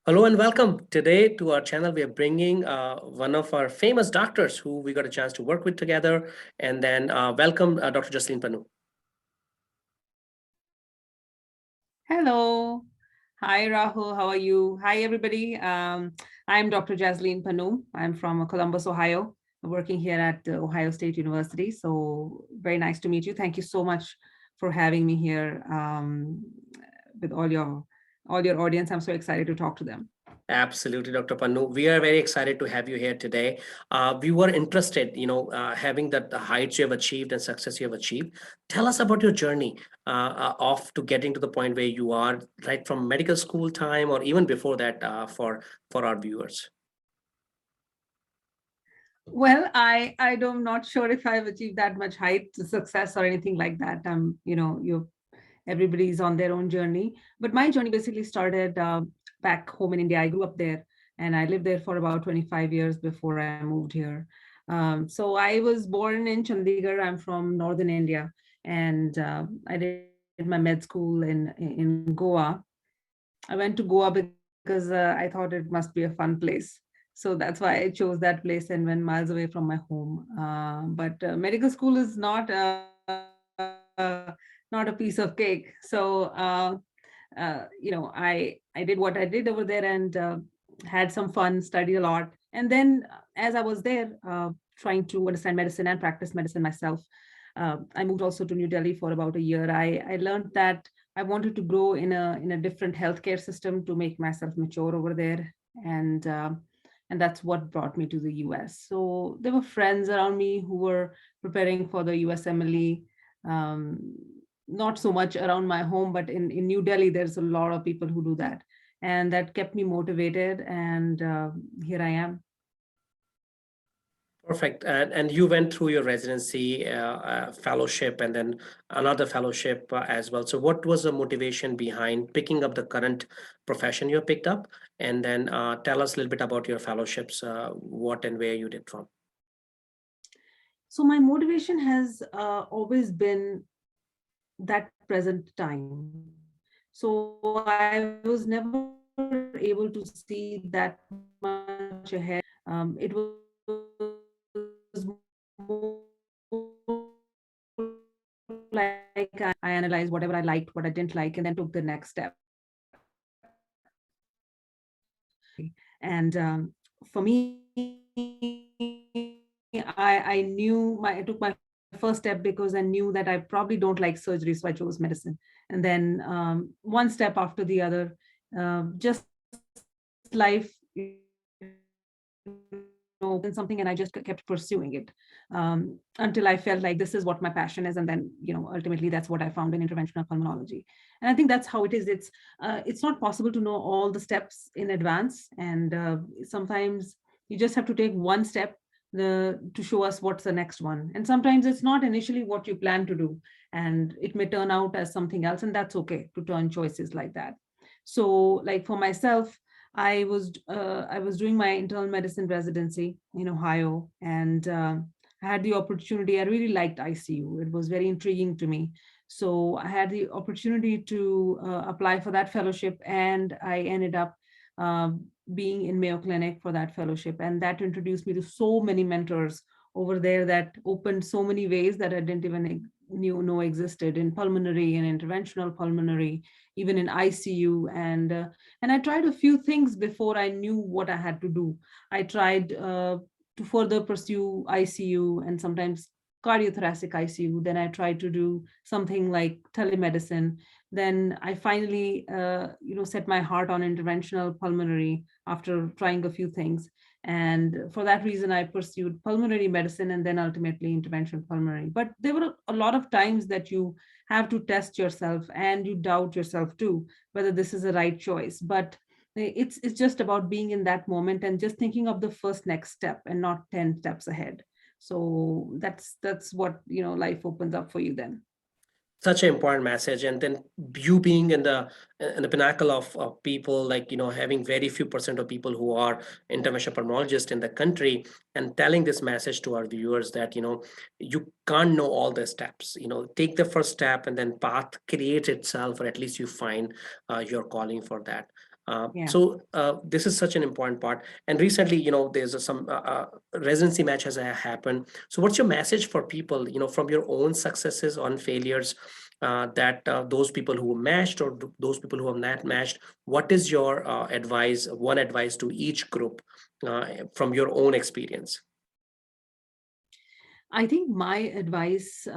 Hello and welcome. Today to our channel, we are bringing one of our famous doctors who we got a chance to work with together. And then welcome Dr. Jasleen Pannu. Hello. Hi, Rahul. How are you? Hi, everybody. I'm Dr. Jasleen Pannu. I'm from Columbus, Ohio, working here at Ohio State University. So very nice to meet you. Thank you so much for having me here with all your audience. I'm so excited to talk to them. Absolutely, Dr. Pannu. We are very excited to have you here today. We were interested, having that the heights you have achieved and success you have achieved. Tell us about your journey of to getting to the point where you are, right from medical school time or even before that, for our viewers. Well, I don't not sure if I've achieved that much height success or anything like that. You everybody's on their own journey, but my journey basically started back home in India. I grew up there and I lived there for about 25 years before I moved here. So I was born in Chandigarh. I'm from northern India, and I did my med school in Goa. I went to Goa because I thought it must be a fun place. So that's why I chose that place and went miles away from my home. But medical school is not a piece of cake. So I did what I did over there and had some fun, studied a lot. And then as I was there, trying to understand medicine and practice medicine myself, I moved also to New Delhi for about a year. I learned that I wanted to grow in a different healthcare system to make myself mature over there, and that's what brought me to the US. So there were friends around me who were preparing for the USMLE. Um, Not so much around my home, but in New Delhi, there's a lot of people who do that. And that kept me motivated. And here I am. Perfect. And you went through your residency, fellowship, and then another fellowship as well. So, what was the motivation behind picking up the current profession you picked up? And then tell us a little bit about your fellowships, what and where you did from. So my motivation has always been that present time. So I was never able to see that much ahead. It was more like I analyzed whatever I liked, what I didn't like, and then took the next step. And for me, I knew I took my first step because I knew that I probably don't like surgery, so I chose medicine. And then one step after the other, just life, something, and I just kept pursuing it until I felt like this is what my passion is. And then, ultimately, that's what I found in interventional pulmonology. And I think that's how it is. It's not possible to know all the steps in advance, and sometimes you just have to take one step to show us what's the next one. And sometimes it's not initially what you plan to do, and it may turn out as something else, and that's okay to turn choices like that. So, like for myself, I was doing my internal medicine residency in Ohio, and I had the opportunity. I really liked ICU. It was very intriguing to me. So I had the opportunity to apply for that fellowship, and I ended up being in Mayo Clinic for that fellowship. And that introduced me to so many mentors over there that opened so many ways that I didn't even know existed in pulmonary and interventional pulmonary, even in ICU. And I tried a few things before I knew what I had to do. I tried to further pursue ICU and sometimes cardiothoracic ICU. Then I tried to do something like telemedicine. Then I finally, set my heart on interventional pulmonary after trying a few things. And for that reason, I pursued pulmonary medicine and then ultimately interventional pulmonary. But there were a lot of times that you have to test yourself and you doubt yourself too, whether this is the right choice. But it's just about being in that moment and just thinking of the first next step and not 10 steps ahead. So that's what life opens up for you then. Such an important message, and then you being in the pinnacle of people, like having very few percent of people who are interventional pulmonologists in the country, and telling this message to our viewers that you can't know all the steps. Take the first step and then path creates itself, or at least you find your calling for that. Yeah. So this is such an important part. And recently, there's some residency match has happened. So what's your message for people, from your own successes on failures, that those people who matched or those people who have not matched, what is your advice, one advice to each group from your own experience? I think my advice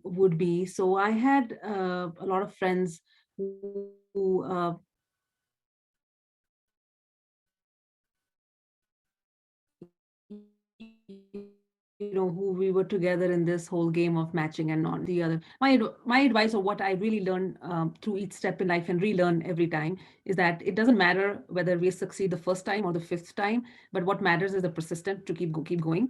would be, so I had a lot of friends who who we were together in this whole game of matching and not the other. My advice, or what I really learn through each step in life and relearn every time, is that it doesn't matter whether we succeed the first time or the fifth time, but what matters is the persistent to keep going.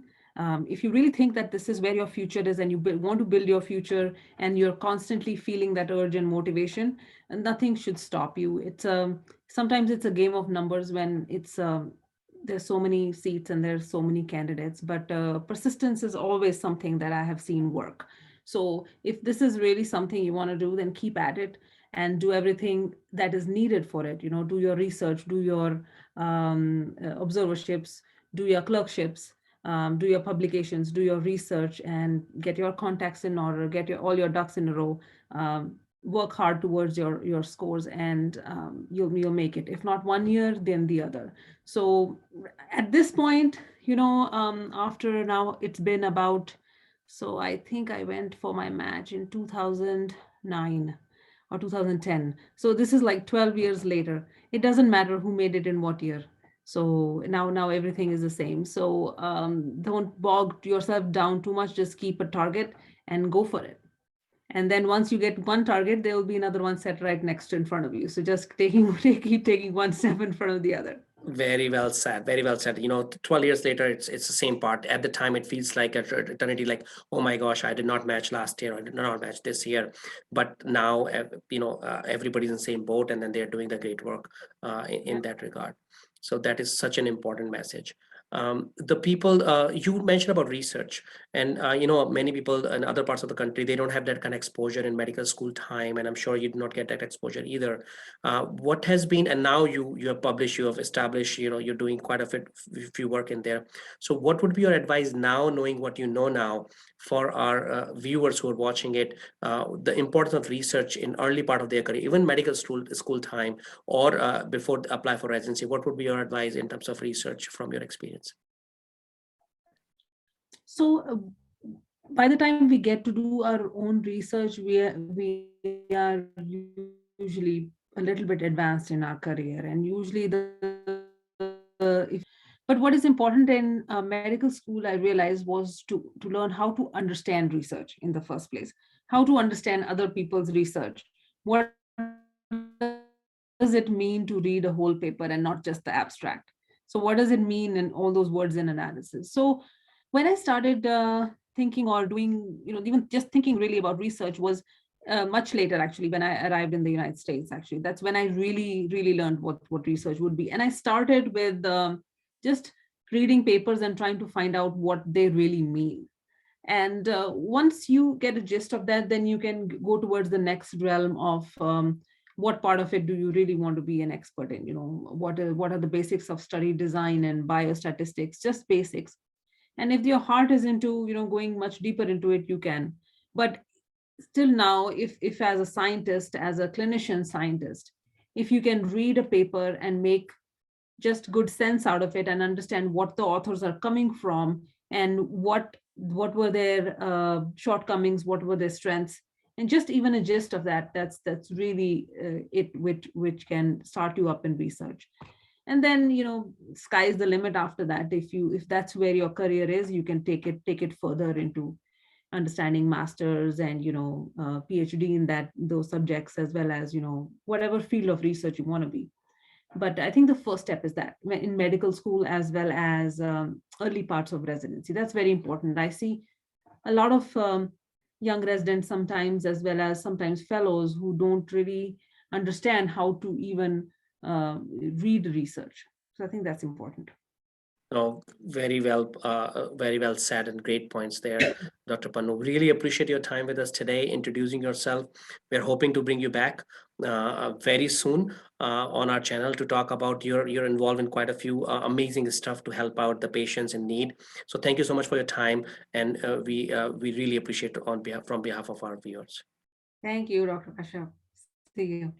If you really think that this is where your future is and you want to build your future, and you're constantly feeling that urge and motivation, and nothing should stop you. It's sometimes it's a game of numbers when it's there's so many seats and there's so many candidates, but persistence is always something that I have seen work. So if this is really something you want to do, then keep at it and do everything that is needed for it. Do your research, do your observerships, do your clerkships, do your publications, do your research, and get your contacts in order, get all your ducks in a row. Work hard towards your scores, and you'll make it. If not one year, then the other. So at this point, after now it's been about, so I think I went for my match in 2009 or 2010. So this is like 12 years later. It doesn't matter who made it in what year. So now everything is the same. So don't bog yourself down too much. Just keep a target and go for it. And then once you get one target, there will be another one set right next to in front of you. So just keep taking one step in front of the other. Very well said. Very well said. 12 years later, it's the same part. At the time, it feels like eternity. Like, oh my gosh, I did not match last year. I did not match this year. But now, everybody's in the same boat, and then they're doing the great work in Yeah. that regard. So that is such an important message. The people you mentioned about research, and many people in other parts of the country, they don't have that kind of exposure in medical school time, and I'm sure you do not get that exposure either. What has been, and now you have published, you have established, you're doing quite a bit few work in there. So what would be your advice now, knowing what you know now, for our viewers who are watching it, the importance of research in early part of their career, even medical school time, or before apply for residency? What would be your advice in terms of research from your experience? So by the time we get to do our own research, we are usually a little bit advanced in our career, and usually but what is important in medical school, I realized, was to learn how to understand research in the first place, how to understand other people's research. What does it mean to read a whole paper and not just the abstract? So what does it mean in all those words in analysis? So when I started thinking or doing, even just thinking really about research, was much later, actually, when I arrived in the United States. Actually, that's when I really learned what research would be. And I started with just reading papers and trying to find out what they really mean. And once you get a gist of that, then you can go towards the next realm of what part of it do you really want to be an expert in. What are the basics of study design and biostatistics, just basics. And if your heart is into going much deeper into it, you can. But still now, if as a scientist, as a clinician scientist, if you can read a paper and make just good sense out of it and understand what the authors are coming from, and what were their shortcomings, what were their strengths, and just even a gist of that, that's really it, which can start you up in research. And then sky's the limit after that. If that's where your career is, you can take it further into understanding masters and PhD in those subjects, as well as whatever field of research you want to be. But I think the first step is that in medical school, as well as early parts of residency, that's very important. I see a lot of young residents sometimes, as well as sometimes fellows, who don't really understand how to even read research. So I think that's important. No, very well said, and great points there, Dr. Pannu. Really appreciate your time with us today, introducing yourself. We're hoping to bring you back very soon on our channel to talk about you're involved in quite a few amazing stuff to help out the patients in need. So thank you so much for your time, and we really appreciate on behalf from behalf of our viewers. Thank you, Dr. Kashyap. See you.